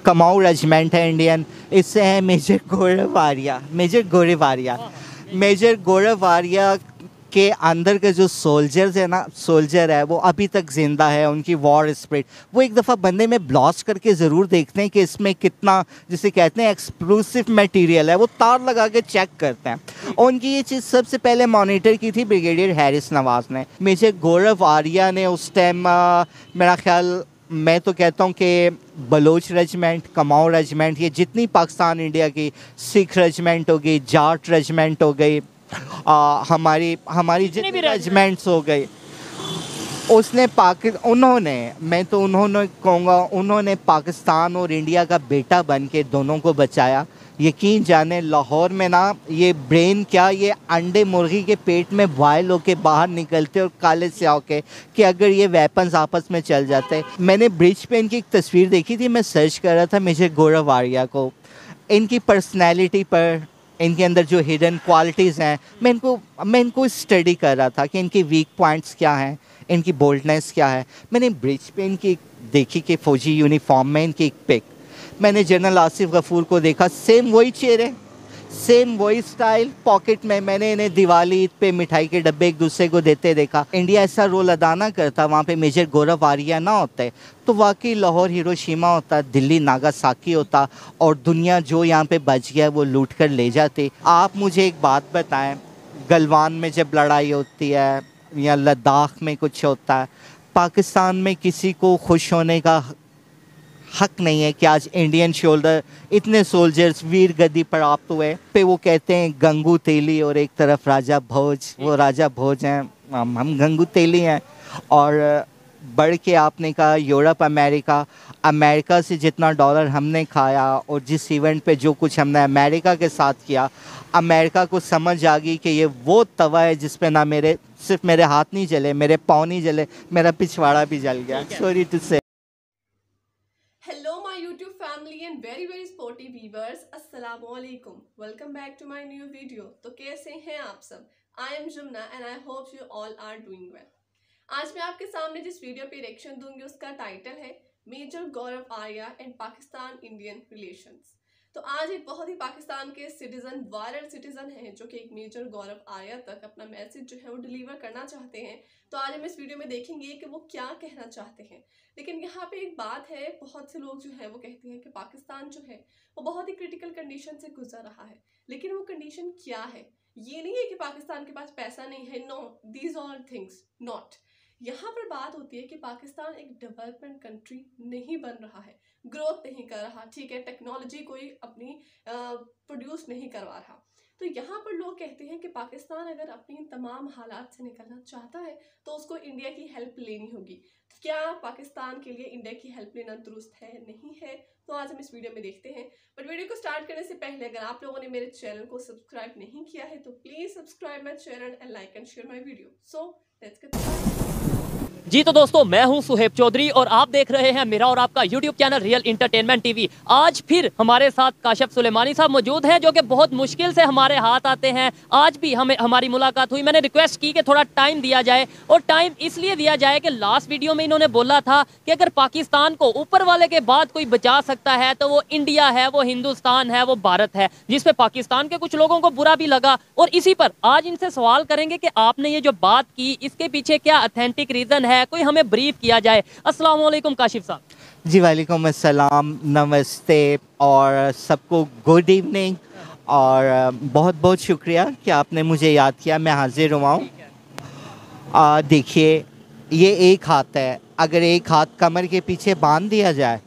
कमाऊ regiment है Indian, इससे है मेजर गौरव आर्या। मेजर गौरव आर्या के अंदर के जो सोल्जर है वो अभी तक जिंदा है, उनकी वॉर स्पिरिट। वो एक दफ़ा बंदे में ब्लास्ट करके ज़रूर देखते हैं कि इसमें कितना, जिसे कहते हैं एक्सप्लोसिव मटेरियल है, वो तार लगा के चेक करते हैं। और उनकी ये चीज़ सबसे पहले मॉनिटर की थी ब्रिगेडियर हैरिस नवाज़ ने। मेजर गौरव आर्या ने उस टाइम मेरा ख्याल, मैं तो कहता हूँ कि बलोच रेजिमेंट, कमाऊ रेजिमेंट, ये जितनी पाकिस्तान इंडिया की सिख रेजिमेंट हो गई, जाट रेजिमेंट हो गई, हमारी जितने भी रेजिमेंट्स हो गए, उन्होंने कहूँगा उन्होंने पाकिस्तान और इंडिया का बेटा बन के दोनों को बचाया। यकीन जाने लाहौर में ना ये ब्रेन क्या, ये अंडे मुर्गी के पेट में बॉयल होके बाहर निकलते और काले से होके कि अगर ये वेपन्स आपस में चल जाते। मैंने ब्रिज पे इनकी एक तस्वीर देखी थी, मैं सर्च कर रहा था मेजर गौरव आर्या को, इनकी पर्सनैलिटी पर, इनके अंदर जो हिडन क्वालिटीज़ हैं, मैं इनको स्टडी कर रहा था कि इनकी वीक पॉइंट्स क्या हैं, इनकी बोल्डनेस क्या है। मैंने ब्रिज पे इनकी देखी कि फ़ौजी यूनिफॉर्म में इनकी एक पिक, मैंने जनरल आसिफ गफूर को देखा, सेम वही चेहरे, सेम वही स्टाइल, पॉकेट में मैंने इन्हें दिवाली ईद पे मिठाई के डब्बे एक दूसरे को देते देखा। इंडिया ऐसा रोल अदा ना करता, वहाँ पे मेजर गौरव आर्या ना होते तो वाकई लाहौर हिरोशिमा होता, दिल्ली नागासाकी होता, और दुनिया जो यहाँ पे बच गया वो लूट कर ले जाते। आप मुझे एक बात बताएं, गलवान में जब लड़ाई होती है या लद्दाख में कुछ होता है, पाकिस्तान में किसी को खुश होने का हक नहीं है कि आज इंडियन शोल्डर इतने सोल्जर्स वीर गद्दी प्राप्त हुए पे। वो कहते हैं गंगू तेली और एक तरफ राजा भोज, वो राजा भोज हैं, हम गंगू तेली हैं। और बढ़ के आपने कहा यूरोप, अमेरिका से जितना डॉलर हमने खाया और जिस इवेंट पे जो कुछ हमने अमेरिका के साथ किया, अमेरिका को समझ आ गई कि ये वो तवा है जिस पे ना सिर्फ मेरे हाथ नहीं जले, मेरे पाँव नहीं जले, मेरा पिछवाड़ा भी जल गया। सॉरी टू से। Hello my YouTube family and very sporty viewers, Assalamualaikum. Welcome back to my new video. तो कैसे हैं आप सब? I am Jumna and I hope you all are doing well. आज मैं आपके सामने जिस वीडियो पे रिएक्शन दूंगी उसका टाइटल है major Gaurav Arya and Pakistan Indian relations. तो आज एक बहुत ही पाकिस्तान के सिटीजन, वायरल सिटीजन हैं जो कि एक मेजर गौरव आर्या तक अपना मैसेज जो है वो डिलीवर करना चाहते हैं। तो आज हम इस वीडियो में देखेंगे कि वो क्या कहना चाहते हैं। लेकिन यहाँ पे एक बात है, बहुत से लोग जो है वो कहते हैं कि पाकिस्तान जो है वो बहुत ही क्रिटिकल कंडीशन से गुजर रहा है। लेकिन वो कंडीशन क्या है? ये नहीं है कि पाकिस्तान के पास पैसा नहीं है, no, these all things not. यहाँ पर बात होती है कि पाकिस्तान एक डेवलपमेंट कंट्री नहीं बन रहा है, ग्रोथ नहीं कर रहा, ठीक है, टेक्नोलॉजी कोई अपनी प्रोड्यूस नहीं करवा रहा। तो यहाँ पर लोग कहते हैं कि पाकिस्तान अगर अपनी इन तमाम हालात से निकलना चाहता है तो उसको इंडिया की हेल्प लेनी होगी। तो क्या पाकिस्तान के लिए इंडिया की हेल्प लेना दुरुस्त है, नहीं है? तो आज हम इस वीडियो में देखते हैं। बट वीडियो को स्टार्ट करने से पहले अगर आप लोगों ने मेरे चैनल को सब्सक्राइब नहीं किया है तो please subscribe my channel and like and share my video. So let's get started. जी तो दोस्तों, मैं हूं सुहेब चौधरी और आप देख रहे हैं मेरा और आपका YouTube channel real entertainment TV. आज फिर हमारे साथ काशिफ सुलेमानी साहब मौजूद हैं जो कि बहुत मुश्किल से हमारे हाथ आते हैं। आज भी हमारी मुलाकात हुई, मैंने रिक्वेस्ट की कि थोड़ा टाइम दिया जाए, और टाइम इसलिए दिया जाए कि लास्ट वीडियो में इन्होंने बोला था कि अगर पाकिस्तान को ऊपर वाले के बाद कोई बचा सकता है तो वो इंडिया है, वो हिंदुस्तान है, वो भारत है, जिसपे पाकिस्तान के कुछ लोगों को बुरा भी लगा। और इसी पर आज इनसे सवाल करेंगे कि आपने ये जो बात की इसके पीछे क्या ऑथेंटिक रीजन है, कोई हमें ब्रीफ किया जाए। अस्सलाम वालेकुम काशिफ साहब। जी वालेकुम अस्सलाम, नमस्ते और सबको गुड इवनिंग, और बहुत बहुत शुक्रिया कि आपने मुझे याद किया, मैं हाजिर हुआ हूँ। देखिए, ये एक हाथ है, अगर एक हाथ कमर के पीछे बांध दिया जाए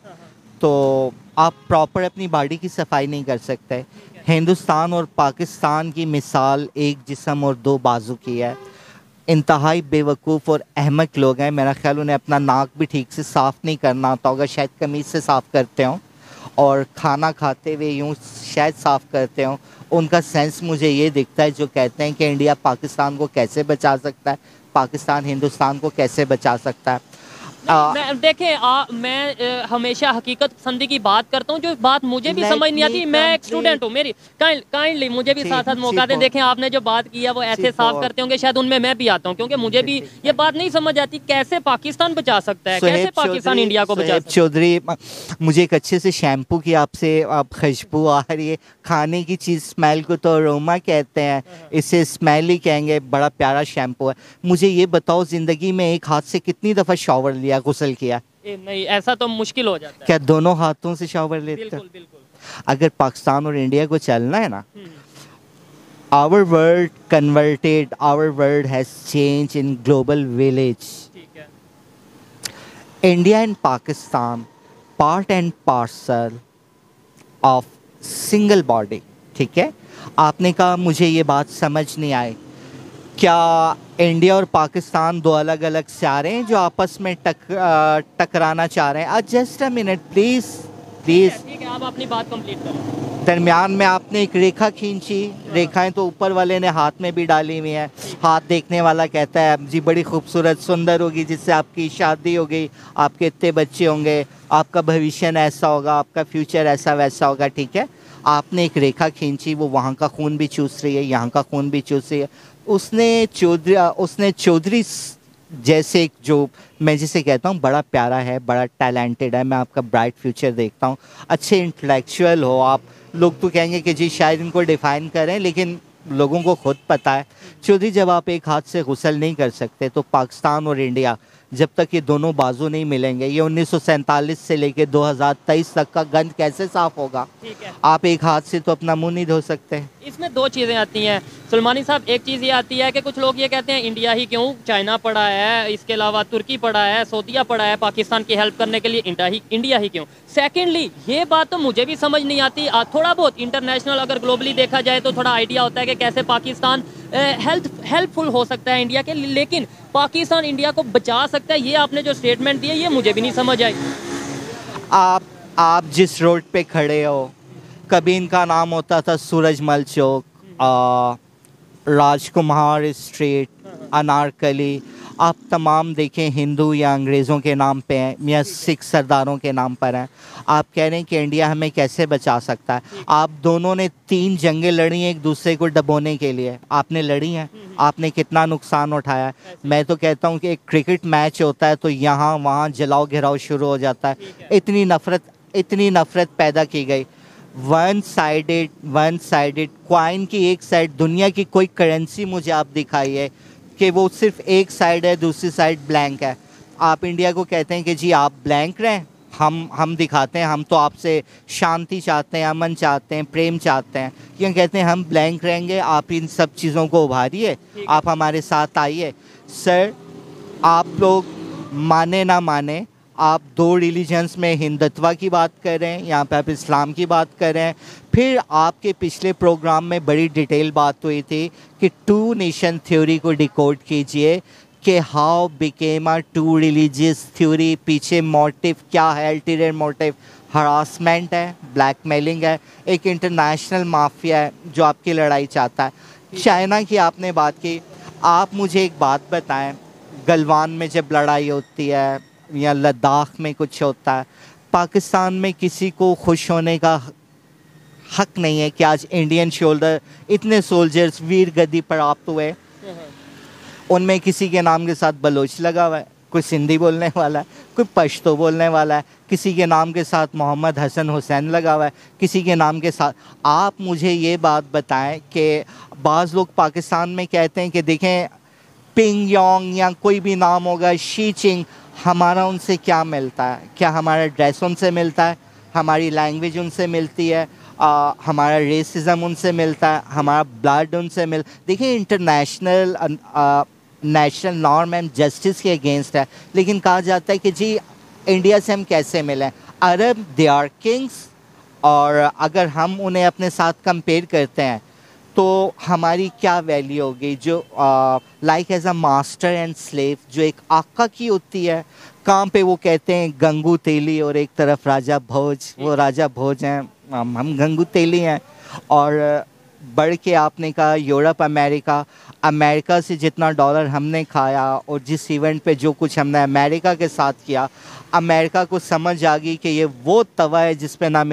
तो आप प्रॉपर अपनी बॉडी की सफाई नहीं कर सकते। हिंदुस्तान और पाकिस्तान की मिसाल एक जिस्म और दो बाजू की है। इंतहाई बेवकूफ़ और अहमक लोग हैं, मेरा ख्याल उन्हें अपना नाक भी ठीक से साफ़ नहीं करना आता होगा, शायद कमीज़ से साफ़ करते हों, और खाना खाते हुए यूँ शायद साफ़ करते हों। उनका सेंस मुझे ये दिखता है जो कहते हैं कि इंडिया पाकिस्तान को कैसे बचा सकता है, पाकिस्तान हिंदुस्तान को कैसे बचा सकता है। देखें मैं हमेशा हकीकत पसंदी की बात करता हूँ, जो बात मुझे भी समझ नहीं आती। मैं एक स्टूडेंट हूँ, मेरी काइंडली मुझे भी साथ साथ मौका दें। देखें आपने जो बात किया वो ऐसे साफ करते होंगे, शायद उनमें मैं भी आता हूँ, क्योंकि मुझे भी ये बात नहीं समझ आती कैसे पाकिस्तान बचा सकता है, कैसे पाकिस्तान इंडिया को बचा सकता है। चौधरी, मुझे एक अच्छे से शैम्पू की आपसे खुशबू आ रही है। खाने की चीज़ स्मेल को तो अरोमा कहते हैं, इसे स्मेल ही कहेंगे। बड़ा प्यारा शैम्पू है। मुझे ये बताओ, ज़िंदगी में एक हाथ से कितनी दफ़ा शॉवर लिया, गुस्ल किया? नहीं, ऐसा तो मुश्किल हो जाता है। क्या दोनों हाथों से शॉवर लेते? बिल्कुल बिल्कुल। अगर पाकिस्तान और इंडिया को चलना है ना, our world converted, our world has changed in global village. ठीक है। India and Pakistan part and parcel of single body. ठीक है, आपने कहा मुझे ये बात समझ नहीं आई। क्या इंडिया और पाकिस्तान दो अलग अलग सियारे हैं जो आपस में टकराना चाह रहे हैं? Just a minute please please. ठीक है, आप अपनी बात कंप्लीट करें। दरमियान में आपने एक रेखा खींची, रेखाएं तो ऊपर वाले ने हाथ में भी डाली हुई हैं। हाथ देखने वाला कहता है जी बड़ी खूबसूरत सुंदर होगी, जिससे आपकी शादी होगी, आपके इतने बच्चे होंगे, आपका भविष्य ऐसा होगा, आपका फ्यूचर ऐसा वैसा होगा। ठीक है, आपने एक रेखा खींची, वो वहाँ का खून भी चूस रही है, यहाँ का खून भी चूस रही है। उसने चौधरी जैसे एक, जो मैं जिसे कहता हूँ बड़ा प्यारा है, बड़ा टैलेंटेड है, मैं आपका ब्राइट फ्यूचर देखता हूँ, अच्छे इंटेलेक्चुअल हो आप। लोग तो कहेंगे कि जी शायद इनको डिफाइन करें, लेकिन लोगों को खुद पता है। चौधरी, जब आप एक हाथ से गुस्ल नहीं कर सकते तो पाकिस्तान और इंडिया, जब तक ये दोनों बाजू नहीं मिलेंगे, ये 1947 से लेके 2023 तक का गंद कैसे साफ होगा? ठीक है। आप एक हाथ से तो अपना मुंह नहीं धो सकते। इसमें दो चीज़ें आती हैं सुलेमानी साहब। एक चीज़ ये आती है कि कुछ लोग ये कहते हैं इंडिया ही क्यों, चाइना पड़ा है, इसके अलावा तुर्की पड़ा है, सऊदीया पड़ा है पाकिस्तान की हेल्प करने के लिए, इंडिया ही क्यों। सेकेंडली, ये बात तो मुझे भी समझ नहीं आती। थोड़ा बहुत इंटरनेशनल अगर ग्लोबली देखा जाए तो थोड़ा आइडिया होता है कि कैसे पाकिस्तान हेल्पफुल हो सकता है इंडिया के, लेकिन पाकिस्तान इंडिया को बचा सकता है, ये आपने जो स्टेटमेंट दी है ये मुझे भी नहीं समझ आई। आप जिस रोड पे खड़े हो, कभी इनका नाम होता था सूरजमल चौक, राजकुमार स्ट्रीट, अनारकली। आप तमाम देखें, हिंदू या अंग्रेज़ों के नाम पे हैं या सिख सरदारों के नाम पर हैं। आप कह रहे हैं कि इंडिया हमें कैसे बचा सकता है? आप दोनों ने 3 जंगें लड़ी हैं एक दूसरे को डबोने के लिए, आपने लड़ी हैं, आपने कितना नुकसान उठाया है। मैं तो कहता हूँ कि एक क्रिकेट मैच होता है तो यहाँ वहाँ जलाओ घिराव शुरू हो जाता है। इतनी नफ़रत पैदा की गई। वन साइडेड क्वाइन की एक साइड, दुनिया की कोई करेंसी मुझे आप दिखाइए कि वो सिर्फ एक साइड है, दूसरी साइड ब्लैंक है। आप इंडिया को कहते हैं कि जी आप ब्लैंक रहें, हम दिखाते हैं, हम तो आपसे शांति चाहते हैं, अमन चाहते हैं, प्रेम चाहते हैं। क्यों कहते हैं हम ब्लैंक रहेंगे? आप इन सब चीज़ों को उभारिए, आप हमारे साथ आइए। सर, आप लोग माने ना माने, आप 2 रिलीजन्स में हिंदुत्व की बात कर रहे हैं, यहाँ पे आप इस्लाम की बात कर रहे हैं। फिर आपके पिछले प्रोग्राम में बड़ी डिटेल बात हुई थी कि 2 नेशन थ्योरी को डिकोड कीजिए कि how became a 2 religious theory. पीछे मोटिव क्या है? अल्टीरियर मोटिव हरासमेंट है, ब्लैकमेलिंग है, एक इंटरनेशनल माफिया है जो आपकी लड़ाई चाहता है। चाइना की आपने बात की। आप मुझे एक बात बताएं, गलवान में जब लड़ाई होती है या लद्दाख में कुछ होता है, पाकिस्तान में किसी को खुश होने का हक नहीं है कि आज इंडियन शोल्डर इतने सोल्जर्स वीर गति प्राप्त हुए, उनमें किसी के नाम के साथ बलोच लगा हुआ है, कोई सिंधी बोलने वाला है, कोई पश्तो बोलने वाला है, किसी के नाम के साथ मोहम्मद हसन हुसैन लगा हुआ है, किसी के नाम के साथ। आप मुझे ये बात बताएं कि बाज़ लोग पाकिस्तान में कहते हैं कि देखें पिंग योंग या कोई भी नाम होगा, शी चिंग, हमारा उनसे क्या मिलता है? क्या हमारा ड्रेस उनसे मिलता है? हमारी लैंग्वेज उनसे मिलती है? हमारा रेसिज्म उनसे मिलता है? हमारा ब्लड उनसे देखिए, international national norm and justice के अगेंस्ट है, लेकिन कहा जाता है कि जी इंडिया से हम कैसे मिलें? अरब दे आर किंग्स, और अगर हम उन्हें अपने साथ कंपेयर करते हैं तो हमारी क्या वैल्यू होगी? जो like as a master and slave, जो एक आका की होती है। कहाँ पे वो कहते हैं गंगू तेली और एक तरफ राजा भोज, वो राजा भोज हैं, हम गंगू तेली हैं। और बढ़ के आपने कहा यूरोप अमेरिका, अमेरिका से जितना डॉलर हमने खाया और जिस इवेंट पे जो कुछ हमने अमेरिका के साथ किया, अमेरिका को समझ आ गई कि ये वो तवा है जिस पे ना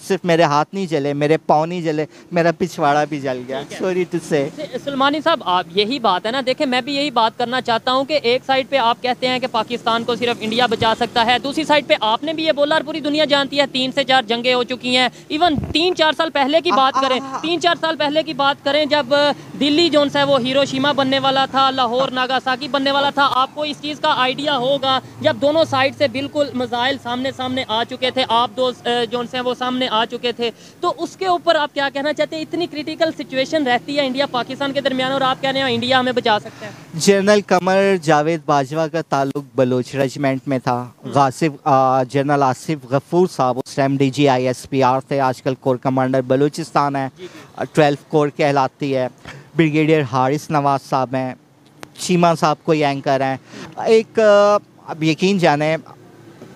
सिर्फ मेरे हाथ नहीं जले, मेरे पाँव नहीं जले, मेरा पिछवाड़ा भी जल गया। सॉरी टू से। सुलेमानी साहब, आप यही बात है ना, देखें मैं भी यही बात करना चाहता हूं कि एक साइड पे आप कहते हैं कि पाकिस्तान को सिर्फ इंडिया बचा सकता है, दूसरी साइड पे आपने भी ये बोला और पूरी दुनिया जानती है 3 से 4 जंगें हो चुकी हैं। इवन 3-4 साल पहले की बात करें, 3-4 साल पहले की बात करें जब दिल्ली जोन सा वो हिरोशिमा बनने वाला था, लाहौर नागासाकी बनने वाला था, आपको इस चीज़ का आइडिया होगा जब दोनों साइड से बिल्कुल मिसाइल सामने सामने आ चुके थे, आप दो जोन से वो सामने आ चुके थे, तो उसके ऊपर आप क्या कहना चाहते हैं? इतनी क्रिटिकल सिचुएशन रहती है इंडिया पाकिस्तान के दरमियान और आप कह रहे हैं इंडिया हमें बचा सकता है। जनरल कमर जावेद बाजवा का ताल्लुक बलोच रेजिमेंट में था। जनरल आसिफ गफूर साहब उस टाइम DGISPR थे, आजकल कोर कमांडर बलूचिस्तान है, 12th कोर कहलाती है। ब्रिगेडियर हारिस नवाज साहब हैं, चीमा साहब कोई एंकर हैं। एक अब यकीन जाने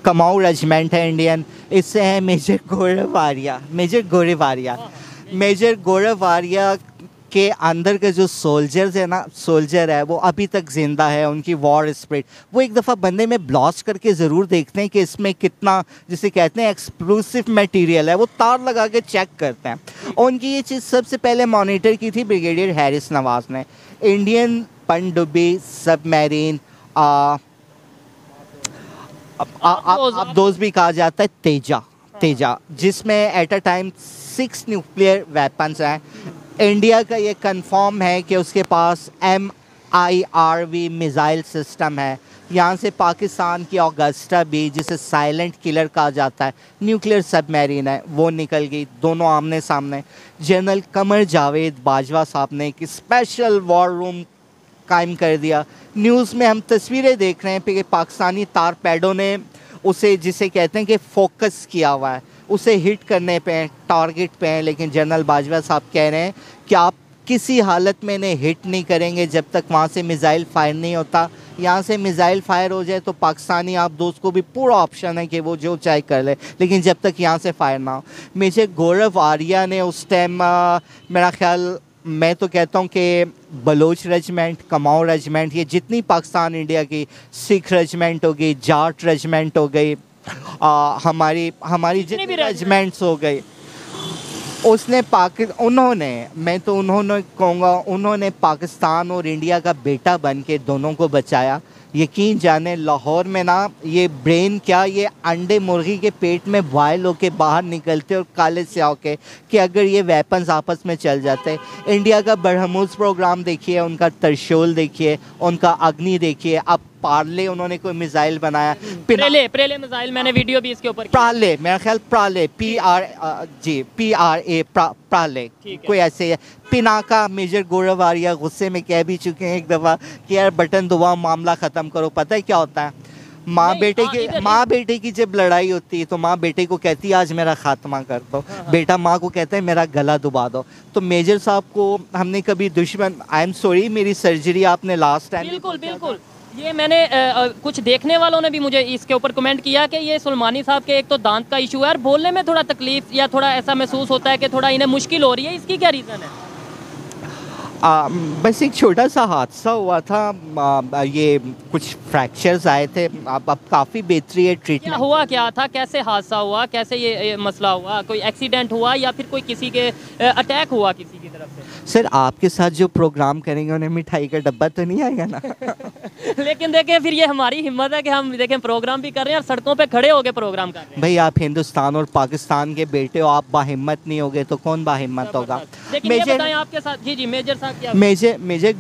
कमाऊ रेजिमेंट है इंडियन, इससे है मेजर गौरव आर्या। मेजर गौरव आर्या के अंदर के जो सोल्जर है वो अभी तक जिंदा है, उनकी वॉर स्पिरिट। वो एक दफ़ा बंदे में ब्लास्ट करके ज़रूर देखते हैं कि इसमें कितना, जिसे कहते हैं एक्सप्लोसिव मटेरियल है, वो तार लगा के चेक करते हैं। और उनकी ये चीज़ सबसे पहले मॉनिटर की थी ब्रिगेडियर हैरिस नवाज ने। इंडियन पनडुब्बी सबमरीन अब दोस्त भी कहा जाता है तेजा, जिसमें at a time 6 nuclear weapons हैं। इंडिया का ये कंफर्म है कि उसके पास MIRV मिसाइल सिस्टम है। यहाँ से पाकिस्तान की ऑगस्टा भी, जिसे साइलेंट किलर कहा जाता है, न्यूक्लियर सबमरीन है, वो निकल गई। दोनों आमने सामने। जनरल कमर जावेद बाजवा साहब ने एक स्पेशल वॉर रूम कायम कर दिया। न्यूज़ में हम तस्वीरें देख रहे हैं कि पाकिस्तानी तारपेडो ने उसे, जिसे कहते हैं कि फोकस किया हुआ है, उसे हिट करने पे हैं, टारगेट पे हैं। लेकिन जनरल बाजवा साहब कह रहे हैं कि आप किसी हालत में इन्हें हिट नहीं करेंगे जब तक वहाँ से मिसाइल फायर नहीं होता। यहाँ से मिसाइल फायर हो जाए तो पाकिस्तानी आप दोस्त को भी पूरा ऑप्शन है कि वो जो चाहे कर ले, लेकिन जब तक यहाँ से फायर ना हो। मेजर गौरव आर्या ने उस टाइम मेरा ख्याल, मैं तो कहता हूँ कि बलोच रेजिमेंट, कमाऊ रेजिमेंट, ये जितनी पाकिस्तान इंडिया की सिख रेजिमेंट हो गई, जाट रेजिमेंट हो गई, हमारी जितनी रेजिमेंट्स हो गई, उन्होंने कहूँगा उन्होंने पाकिस्तान और इंडिया का बेटा बन के दोनों को बचाया। यकीन जाने लाहौर में ना ये ब्रेन क्या, ये अंडे मुर्गी के पेट में बॉयल होके बाहर निकलते और काले से होके कि अगर ये वेपन्स आपस में चल जाते। इंडिया का ब्रह्मोस प्रोग्राम देखिए, उनका त्रिशूल देखिए, उनका अग्नि देखिए। अब पार्ले उन्होंने कोई मिसाइल बनाया, प्रेले मिसाइल, मैंने वीडियो भी इसके ऊपर, प्राले, मेरा ख्याल प्राले, प्राले कोई ऐसे है। पिनाका, मेजर गौरव आर्या गुस्से में कह भी चुके हैं एक दफ़ा कि यार बटन दबाओ, मामला ख़त्म करो। पता है क्या होता है, माँ बेटे की जब लड़ाई होती है तो माँ बेटे को कहती है आज मेरा खात्मा कर दो, बेटा माँ को कहता है मेरा गला दबा दो। तो मेजर साहब को हमने कभी दुश्मन, आई एम सॉरी, मेरी सर्जरी आपने लास्ट टाइम, बिल्कुल ये मैंने कुछ देखने वालों ने भी मुझे इसके ऊपर कमेंट किया कि ये सुलेमानी साहब के एक तो दांत का इशू है और बोलने में थोड़ा तकलीफ या थोड़ा ऐसा महसूस होता है कि थोड़ा इन्हें मुश्किल हो रही है। इसकी क्या रीज़न है? बस एक छोटा सा हादसा हुआ था, ये कुछ फ्रैक्चर्स आए थे। अब काफ़ी बेहतरी है, ट्रीटमेंट। हुआ क्या था, कैसे हादसा हुआ, कैसे ये मसला हुआ? कोई एक्सीडेंट हुआ या फिर कोई किसी के अटैक हुआ किसी की तरफ से? सर आपके साथ जो प्रोग्राम करेंगे उन्हें मिठाई का डब्बा तो नहीं आएगा ना? लेकिन देखें फिर ये हमारी हिम्मत है कि हम देखें प्रोग्राम भी कर रहे हैं और सड़कों पे खड़े होकर प्रोग्राम कर रहे हैं। भाई आप हिंदुस्तान और पाकिस्तान के बेटे हो, आप बाहिम्मत नहीं होगे तो कौन बाहिम्मत होगा? लेकिन ये बताएं आपके साथ, जी मेजर साहब क्या? मेजर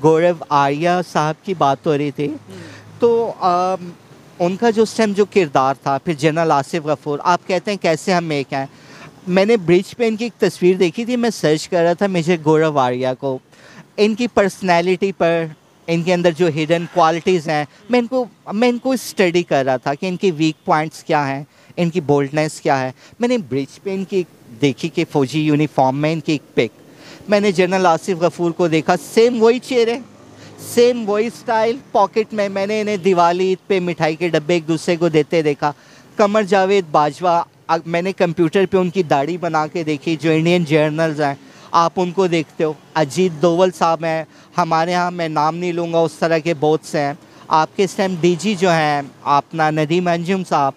गौरव आर्या साहब की बात हो रही थी, तो उनका जो उस टाइम जो किरदार था, फिर जनरल आसिफ गफूर, आप कहते हैं कैसे हम एक हैं। मैंने ब्रिज पे इनकी एक तस्वीर देखी थी, मैं सर्च कर रहा था मेजर गौरव आर्या को, इनकी पर्सनैलिटी पर, इनके अंदर जो हिडन क्वालिटीज़ हैं, मैं इनको स्टडी कर रहा था कि इनकी वीक पॉइंट्स क्या हैं, इनकी बोल्डनेस क्या है। मैंने ब्रिज पे इनकी देखी कि फ़ौजी यूनिफॉर्म में इनकी एक पिक, मैंने जनरल आसिफ गफूर को देखा, सेम वही चेहरे, सेम वही स्टाइल, पॉकेट में मैंने इन्हें दिवाली ईद पे मिठाई के डब्बे एक दूसरे को देते देखा। कमर जावेद बाजवा, मैंने कंप्यूटर पे उनकी दाढ़ी बना के देखी, जो इंडियन जर्नल्स हैं आप उनको देखते हो। अजीत दोवल साहब हैं हमारे यहाँ, मैं नाम नहीं लूँगा, उस तरह के बहुत से हैं। आपके इस टाइम डीजी जो हैं अपना नदीम अंजुम साहब,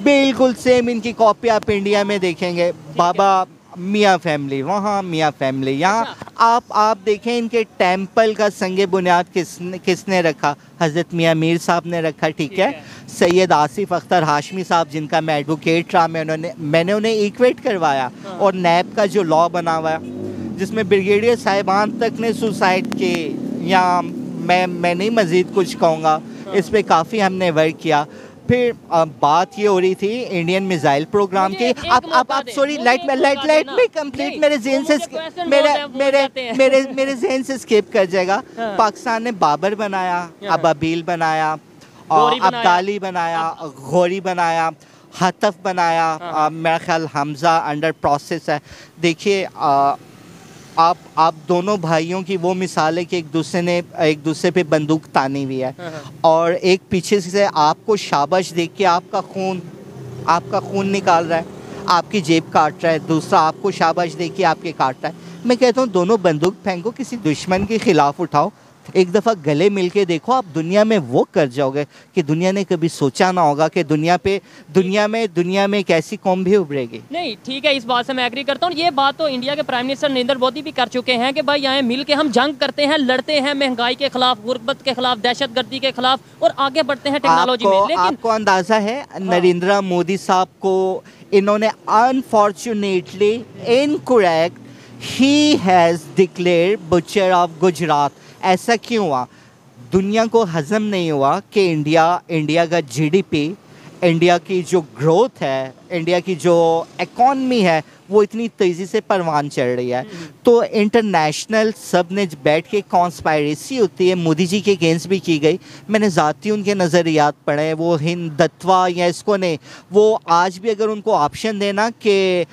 बिल्कुल सेम इनकी कॉपी आप इंडिया में देखेंगे। बाबा मियाँ फैमिली वहाँ, मियाँ फैमिली यहाँ। आप देखें इनके टेंपल का संगे बुनियाद किसने रखा? हज़रत मियाँ मीर साहब ने रखा, ठीक है। सैयद आसिफ अख्तर हाशमी साहब, जिनका मैं एडवोकेट रहा, मैंने उन्हें इक्वेट करवाया। और नैब का जो लॉ बना हुआ है जिसमें ब्रिगेडियर साहिबान तक ने सुसाइड के, या मैं नहीं मज़ीद कुछ कहूँगा, इस पर काफ़ी हमने वर्क किया। फिर बात ये हो रही थी इंडियन मिसाइल प्रोग्राम की। आप सॉरी, लेट मी कंप्लीट, मेरे ज़हन से स्किप कर जाएगा। पाकिस्तान ने बाबर बनाया, अबाबील बनाया, अब्दाली बनाया, गौरी बनाया, हतफ बनाया, मेरा ख्याल हमज़ा अंडर प्रोसेस है। देखिए आप दोनों भाइयों की वो मिसाल है कि एक दूसरे पे बंदूक तानी हुई है, और एक पीछे से आपको शाबाश देख के आपका खून निकाल रहा है, आपकी जेब काट रहा है, दूसरा आपको शाबाश देख के आपके काट रहा है। मैं कहता हूँ दोनों बंदूक फेंको, किसी दुश्मन के खिलाफ उठाओ, एक दफ़ा गले मिल के देखो, आप दुनिया में वो कर जाओगे कि दुनिया ने कभी सोचा ना होगा कि दुनिया में एक ऐसी कौम भी उभरेगी। नहीं, ठीक है, इस बात से मैं एग्री करता हूँ। ये बात तो इंडिया के प्राइम मिनिस्टर नरेंद्र मोदी भी कर चुके हैं कि भाई यहाँ मिल के हम जंग करते हैं, लड़ते हैं महंगाई के खिलाफ, गुर्बत के खिलाफ, दहशतगर्दी के खिलाफ, और आगे बढ़ते हैं टेक्नोलॉजी में। लेकिन आपको अंदाजा है नरेंद्र मोदी साहब को इन्होंने unfortunately incorrect, he has declare butcher of Gujarat. ऐसा क्यों हुआ? दुनिया को हजम नहीं हुआ कि इंडिया का जीडीपी, इंडिया की जो ग्रोथ है, इंडिया की जो इकॉनमी है, वो इतनी तेज़ी से परवान चढ़ रही है। तो इंटरनेशनल सब ने बैठ के कॉन्स्पायरेसी होती है, मोदी जी के अगेंस्ट भी की गई। मैंने ज़ाती उनके नज़रियात पढ़े, वो हिंदुत्व या इसको नहीं, वो आज भी अगर उनको ऑप्शन देना कि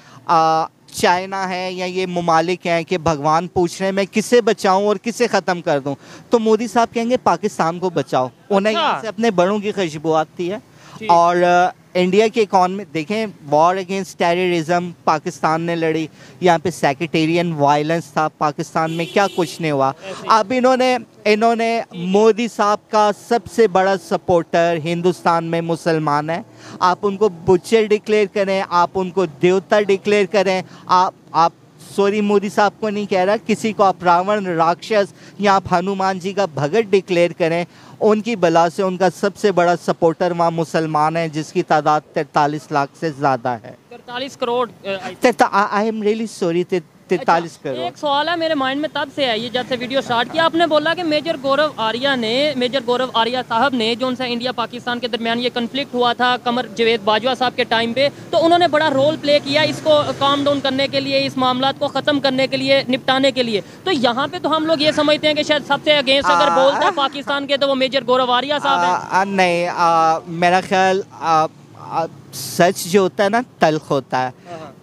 चाइना है या ये ममालिक हैं कि भगवान पूछ रहे हैं मैं किसे बचाऊं और किसे ख़त्म कर दूं, तो मोदी साहब कहेंगे पाकिस्तान को बचाओ। उन्हें यहाँ से अपने बड़ों की खुशबू आती है। और इंडिया की इकॉनमी देखें, वॉर अगेंस्ट टेररिज्म पाकिस्तान ने लड़ी, यहाँ पे सेक्रेटेरियन वायलेंस था पाकिस्तान में, क्या कुछ नहीं हुआ। अब इन्होंने मोदी साहब का सबसे बड़ा सपोर्टर हिंदुस्तान में मुसलमान है, आप उनको बुचर डिक्लेयर करें, आप उनको देवता डिक्लेयर करें, आप सॉरी मोदी साहब को नहीं कह रहा, किसी को आप रावण, राक्षस या आप हनुमान जी का भगत डिक्लेयर करें, उनकी बला से उनका सबसे बड़ा सपोर्टर वहाँ मुसलमान है, जिसकी तादाद 43 लाख से ज़्यादा है। 43 crore. I am really sorry, 43 crore. एक सवाल है मेरे माइंड में तब से है, ये जब से वीडियो स्टार्ट किया आपने बोला कि मेजर गौरव आर्या साहब ने, जो उनसे इंडिया पाकिस्तान के दरमियान ये कन्फ्लिक्ट हुआ था कमर जावेद बाजवा साहब के टाइम पे, तो उन्होंने बड़ा रोल प्ले किया इसको काम डाउन करने के लिए, इस मामला को ख़त्म करने के लिए, निपटाने के लिए। तो यहाँ पे तो हम लोग ये समझते हैं कि शायद सबसे अगेंस्ट अगर बोलते हैं पाकिस्तान के तो वो मेजर गौरव आर्या साहब है। नहीं, मेरा ख्याल सच जो होता है ना तल्ख होता है,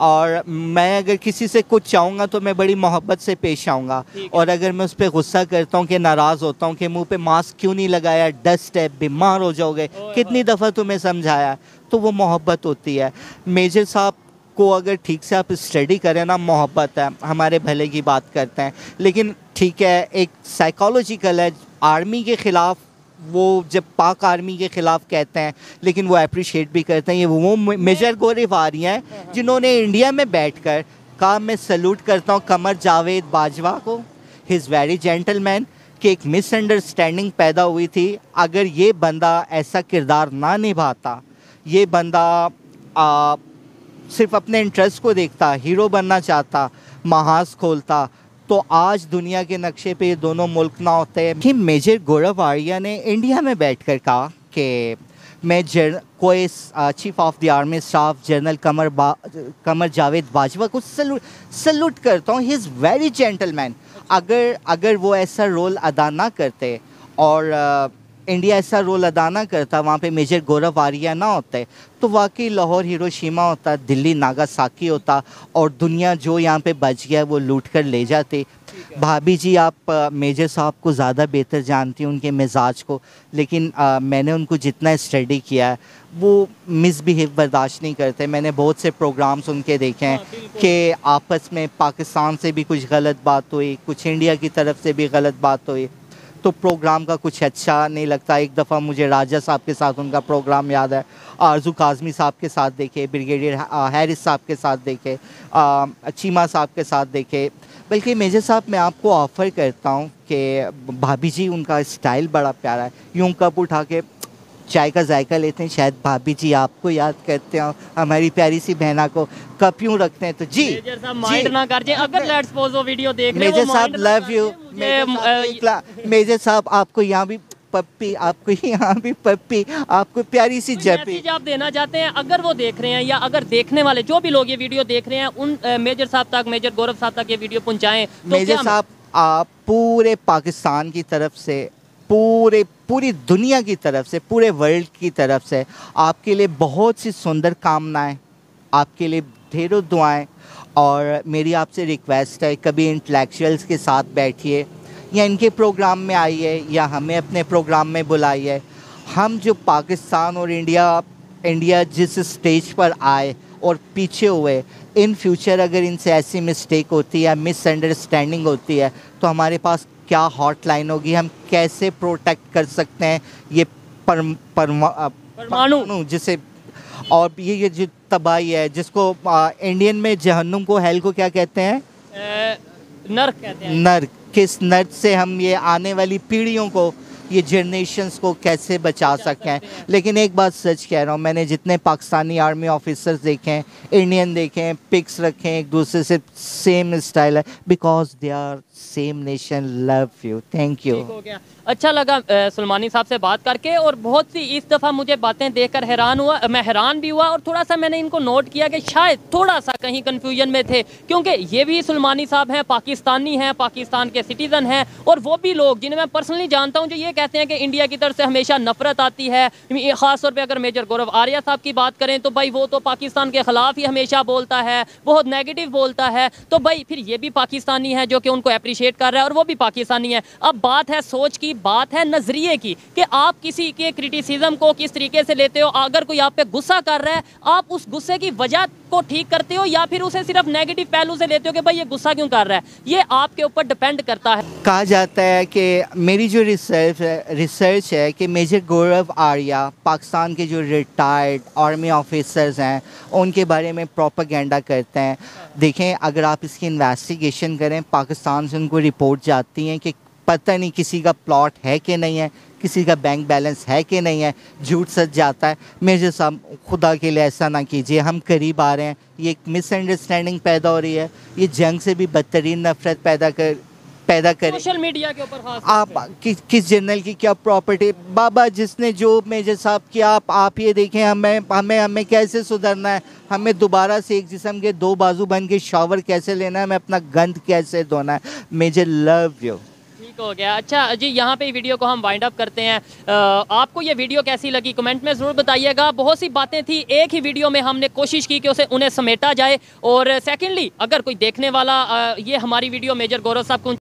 और मैं अगर किसी से कुछ चाहूँगा तो मैं बड़ी मोहब्बत से पेश आऊँगा, और अगर मैं उस पर गुस्सा करता हूँ कि नाराज़ होता हूँ कि मुंह पे मास्क क्यों नहीं लगाया, डस्ट है, बीमार हो जाओगे, कितनी दफ़ा तुम्हें समझाया, तो वो मोहब्बत होती है। मेजर साहब को अगर ठीक से आप स्टडी करें ना, मोहब्बत है, हमारे भले की बात करते हैं, लेकिन ठीक है एक साइकोलॉजिकल है। आर्मी के ख़िलाफ़ वो जब पाक आर्मी के ख़िलाफ़ कहते हैं, लेकिन वो अप्रिशिएट भी करते हैं। ये वो मेजर गौरव आर्या हैं जिन्होंने इंडिया में बैठकर कहा मैं सल्यूट करता हूँ कमर जावेद बाजवा को, ही इज़ वेरी जेंटलमैन, कि एक मिसअंडरस्टैंडिंग पैदा हुई थी। अगर ये बंदा ऐसा किरदार ना निभाता, ये बंदा सिर्फ अपने इंटरेस्ट को देखता, हीरो बनना चाहता, महाज खोलता, तो आज दुनिया के नक्शे पे ये दोनों मुल्क ना होते हैं। कि मेजर गौरव आर्या ने इंडिया में बैठकर कहा कि मैं कोई chief of the army staff general Qamar Javed Bajwa को सल्यूट करता हूँ, ही इज़ वेरी जेंटलमैन। अगर वो ऐसा रोल अदा ना करते और इंडिया ऐसा रोल अदा ना करता, वहाँ पे मेजर गौरव आर्या ना होते, तो वाकई लाहौर हिरोशिमा होता, दिल्ली नागासाकी होता, और दुनिया जो यहाँ पे बच गया वो लूट कर ले जाते। भाभी जी, आप मेजर साहब को ज़्यादा बेहतर जानती हैं, उनके मिजाज को, लेकिन मैंने उनको जितना स्टडी किया है वो मिसबिहेव बर्दाश्त नहीं करते। मैंने बहुत से प्रोग्राम्स उनके देखे हैं कि आपस में पाकिस्तान से भी कुछ गलत बात हुई, कुछ इंडिया की तरफ से भी गलत बात हुई, तो प्रोग्राम का कुछ अच्छा नहीं लगता। एक दफ़ा मुझे राजा साहब के साथ उनका प्रोग्राम याद है, आरजू काज़मी साहब के साथ देखे, ब्रिगेडियर हैरिस साहब के साथ देखे, चीमा साहब के साथ देखे। बल्कि मेजर साहब, मैं आपको ऑफ़र करता हूँ कि भाभी जी, उनका स्टाइल बड़ा प्यारा है, यूँ कप उठा के चाय का जायका लेते हैं, शायद भाभी जी आपको याद करते हो, हमारी प्यारी सी बहना को कप यूँ रखते हैं। तो जी मेजर साहब माइंड ना कर जाए, अगर लेट्स सपोज वो वीडियो देख रहे हैं, मेजर साहब लव यू। मेजर साहब, आपको यहाँ भी पप्पी, आपको यहाँ भी पप्पी, आपको प्यारी सी जपी। मैसेज आप देना चाहते हैं अगर वो देख रहे हैं, या अगर देखने वाले जो भी लोग ये वीडियो देख रहे हैं, उन मेजर साहब तक, मेजर गौरव साहब तक ये वीडियो पहुंचाएं तो मेजर साहब, आप पूरे पाकिस्तान की तरफ से, पूरी दुनिया की तरफ से, पूरे वर्ल्ड की तरफ से आपके लिए बहुत सी सुंदर कामनाएं, आपके लिए ढेरों दुआएं। और मेरी आपसे रिक्वेस्ट है, कभी इंटेलेक्चुअल्स के साथ बैठिए, या इनके प्रोग्राम में आइए, या हमें अपने प्रोग्राम में बुलाइए। हम जो पाकिस्तान और इंडिया जिस स्टेज पर आए और पीछे हुए, इन फ्यूचर अगर इनसे ऐसी मिस्टेक होती है, मिसअंडरस्टैंडिंग होती है, तो हमारे पास क्या हॉटलाइन होगी, हम कैसे प्रोटेक्ट कर सकते हैं ये परमाणु जिसे, और ये जो तबाही है जिसको इंडियन में जहन्नुम को, हेल को क्या कहते हैं? नर्क कहते हैं। नर्क। किस नर्क से हम ये आने वाली पीढ़ियों को, ये जनरेशन्स को कैसे बचा सकते हैं। लेकिन एक बात सच कह रहा हूँ, मैंने जितने पाकिस्तानी आर्मी ऑफिसर्स देखे हैं, इंडियन देखे हैं, पिक्स रखे हैं, एक दूसरे से सेम स्टाइल है, because they are same nation. Love you, thank you. अच्छा लगा सुलेमानी साहब से बात करके, और बहुत सी इस दफ़ा मुझे बातें देखकर हैरान हुआ, मैं हैरान भी हुआ, और थोड़ा सा मैंने इनको नोट किया कि शायद थोड़ा सा कहीं कन्फ्यूजन में थे, क्योंकि ये भी सुलेमानी साहब हैं, पाकिस्तानी हैं, पाकिस्तान के सिटीज़न हैं, और वो भी लोग जिन्हें मैं पर्सनली जानता हूँ जो ये कहते हैं कि इंडिया की तरफ से हमेशा नफरत आती है। ख़ास तौर पर अगर मेजर गौरव आर्या साहब की बात करें तो भाई वो तो पाकिस्तान के ख़िलाफ़ ही हमेशा बोलता है, बहुत नेगेटिव बोलता है, तो भाई फिर ये भी पाकिस्तानी है जो कि उनको अप्रिशिएट कर रहा है, और वो भी पाकिस्तानी है। अब बात है सोच की, बात है नजरिए की, कि आप किसी के क्रिटिसिज्म को किस तरीके से लेते हो। अगर कोई आप पे गुस्सा कर रहा है, आप उस गुस्से की वजह को ठीक करते हो, या फिर उसे सिर्फ नेगेटिव पहलू से लेते हो कि भाई ये गुस्सा क्यों कर रहा है, ये आपके ऊपर डिपेंड करता है। कहा जाता है कि मेरी जो रिसर्च है कि मेजर गौरव आर्या पाकिस्तान के जो रिटायर्ड आर्मी ऑफिसर्स हैं उनके बारे में प्रोपेगेंडा करते हैं। देखें, अगर आप इसकी इन्वेस्टिगेशन करें, पाकिस्तान से उनको रिपोर्ट जाती हैं कि पता नहीं किसी का प्लॉट है कि नहीं है, किसी का बैंक बैलेंस है कि नहीं है, झूठ सच जाता है। मेजर साहब, खुदा के लिए ऐसा ना कीजिए, हम करीब आ रहे हैं, ये एक मिसअंडरस्टैंडिंग पैदा हो रही है, ये जंग से भी बदतरीन नफरत पैदा करे। सोशल मीडिया के ऊपर खास आप किस जनरल की क्या प्रॉपर्टी, बाबा जिसने जो मेजर साहब किया, आप ये देखें, हमें कैसे सुधरना है, हमें दोबारा से एक जिस्म के दो बाजू बन के शावर कैसे लेना है, हमें अपना गंद कैसे धोना है। Major love you. हो गया। अच्छा जी, यहाँ पे वीडियो को हम वाइंड अप करते हैं। आपको ये वीडियो कैसी लगी कमेंट में ज़रूर बताइएगा। बहुत सी बातें थी, एक ही वीडियो में हमने कोशिश की कि उन्हें समेटा जाए। और सेकेंडली, अगर कोई देखने वाला ये हमारी वीडियो मेजर गौरव साहब को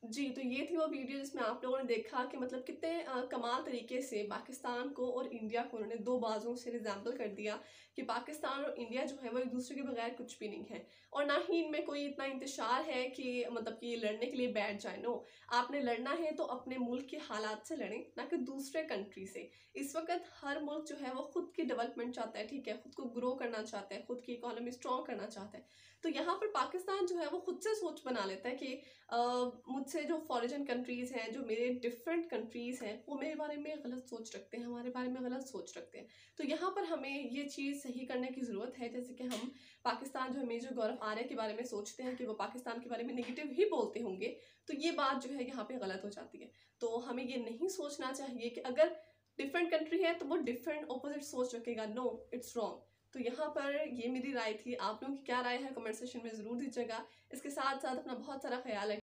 जी, तो ये थी वो वीडियो जिसमें आप लोगों ने देखा कि मतलब कितने कमाल तरीके से पाकिस्तान को और इंडिया को उन्होंने दो बाजुओं से रिजेंबल कर दिया कि पाकिस्तान और इंडिया जो है वो एक दूसरे के बगैर कुछ भी नहीं है, और ना ही इनमें कोई इतना इंतशार है कि मतलब कि लड़ने के लिए बैठ जाए। नो, आपने लड़ना है तो अपने मुल्क के हालात से लड़ें, ना कि दूसरे कंट्री से। इस वक्त हर मुल्क जो है वो खुद की डेवलपमेंट चाहता है, ठीक है, खुद को ग्रो करना चाहता है, खुद की इकोनॉमी स्ट्रॉन्ग करना चाहता है। तो यहाँ पर पाकिस्तान जो है वो खुद से सोच बना लेता है कि मुझसे जो फॉरेन कंट्रीज़ हैं, जो मेरे डिफरेंट कंट्रीज़ हैं, वो मेरे बारे में गलत सोच रखते हैं, हमारे बारे में गलत सोच रखते हैं। तो यहाँ पर हमें ये चीज़ सही करने की ज़रूरत है। जैसे कि हम पाकिस्तान जो है मेजर गौरव आर्या के बारे में सोचते हैं कि वो पाकिस्तान के बारे में नेगेटिव ही बोलते होंगे, तो ये बात जो है यहाँ पे गलत हो जाती है। तो हमें ये नहीं सोचना चाहिए कि अगर डिफरेंट कंट्री है तो वो डिफरेंट ऑपोजिट सोच रखेगा। No, it's wrong. तो यहाँ पर ये मेरी राय थी। आप लोगों की क्या राय है कमेंट सेक्शन में ज़रूर दीजिएगा। इसके साथ साथ अपना बहुत सारा ख्याल रखिए।